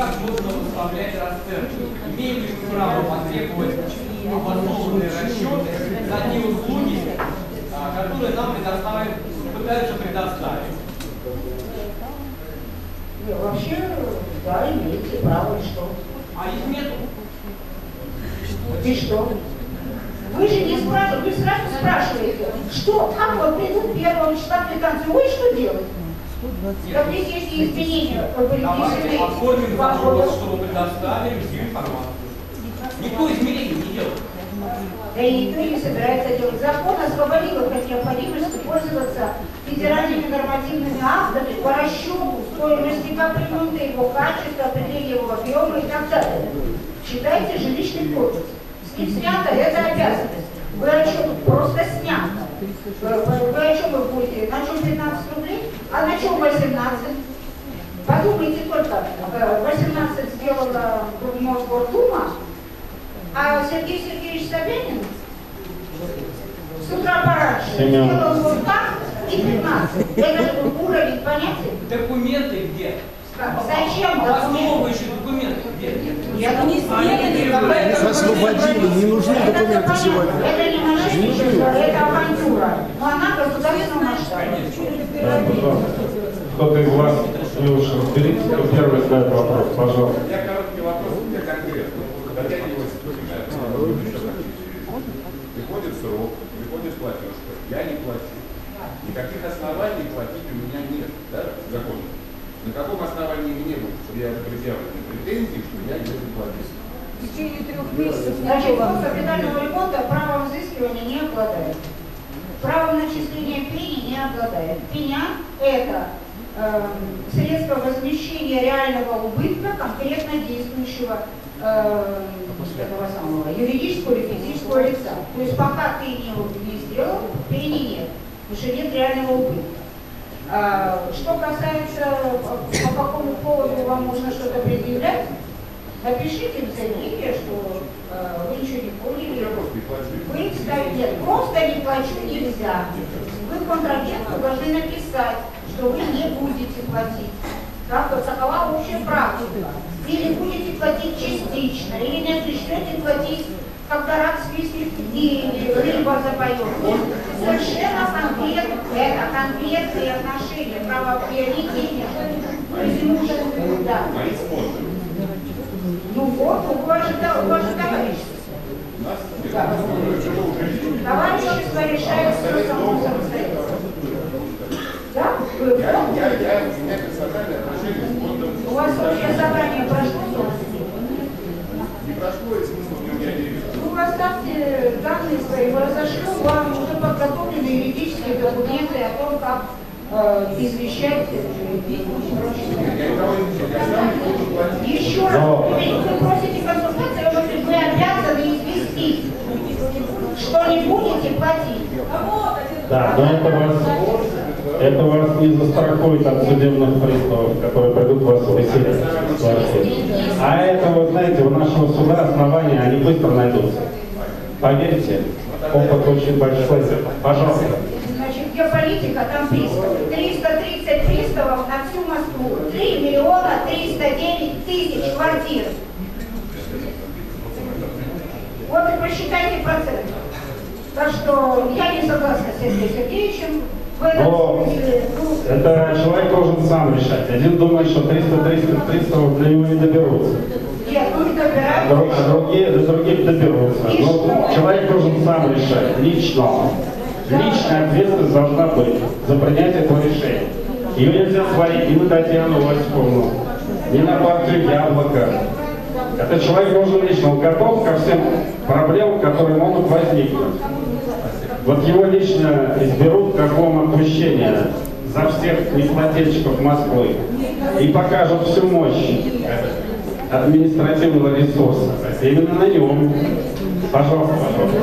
как нужно выставлять расценки? Имеем ли мы право потребовать обоснованные расчеты за те услуги, которые нам пытаются предоставить? Вообще, да, имеете право, и что? А их нету. И что? Вы же не спрашиваете, вы сразу спрашиваете, что, как вот придут 1 числа квитанцию, вы что делаете? Так здесь есть изменения. Давайте оформим запрос, чтобы предоставили всю информацию. Никто изменений не делает. Да и никто не собирается делать. Закон освободил их от необходимости пользоваться федеральными нормативными актами по расчету стоимости капремонта, его качества, определения его объема и так далее. Читайте жилищный кодекс. С ним снято эта обязанность. Вы о чем? Просто снято. Вы о чем вы будете? На чем 15 рублей? А на чем 18? Подумайте только, 18 сделала Мосгордума, а Сергей Сергеевич Собянин с утра пораньше сделал вот так и 15. Это же уровень понятия. Документы где? Зачем Основывающие документы где? Я не знаю. Освободили, не нужны документы сегодня. Это не монашество, это авантюра. Но она государственного масштаба. Кто-то из вас, Илюша, разберитесь, кто первый задает вопрос, пожалуйста. У меня короткий вопрос, у меня конкретно. Дотягиваясь к приходит срок, приходит платежка, я не плачу. Никаких оснований платить у меня нет, да, законно. На каком основании мне будет, чтобы я предъявлю претензии, что я не плачу? В течение 3 месяцев. Значит, фонд капитального ремонта правом взыскивания не обладает. Правом начисления пени не обладает. Пеня – это средство возмещения реального убытка конкретно действующего этого самого юридического или физического лица. То есть пока ты не сделал, пени нет, потому что нет реального убытка. Что касается, по какому поводу вам нужно что-то предъявлять, напишите в заявление, что вы ничего не поняли. Вы ставите, нет, просто не плачу нельзя. Вы контрагенту должны написать, что вы не будете платить. Такова общая практика. Или будете платить частично, или не начнете платить, когда рак свистнет или рыба запоет. Совершенно конкретно, это конкретные отношения, правоприоритетные. Да. Ну вот, у вас же товарищество. Да. Товарищество решает все само самостоятельно. Да? У меня персональные отношения с фондом. У вас уже задание прошло? Не прошло, и смысл у меня не вижу. Ну, оставьте данные свои, мы разошлем вам уже подготовленные юридические документы о том, как извещать еще раз, вы просите консультацию, вы обязаны известить, что не будете платить. Да, но это вас не застрахует от судебных приставов, которые придут вас выселять. А это, вот знаете, у нашего суда основания, они быстро найдутся. Поверьте, опыт очень большой. Пожалуйста. Значит, где политика, там приставы. 330 приставов на всю Москву. 3 миллиона 309 тысяч квартир. Вот и посчитайте проценты. Так что я не согласна с Сергеем Сергеевичем. Но это человек должен сам решать. Один думает, что 300 приставов для него не доберутся. Нет, ну не добираются. А других доберутся. Но человек должен сам решать. Лично. Личная ответственность должна быть за принятие этого решения. Ее нельзя свалить ни на Татьяну Васьковну, ни на партию Яблоко. Этот человек должен лично, он готов ко всем проблемам, которые могут возникнуть. Вот его лично изберут как вам отпущение за всех неплательщиков Москвы и покажут всю мощь административного ресурса. Именно на нем. Пожалуйста, пожалуйста.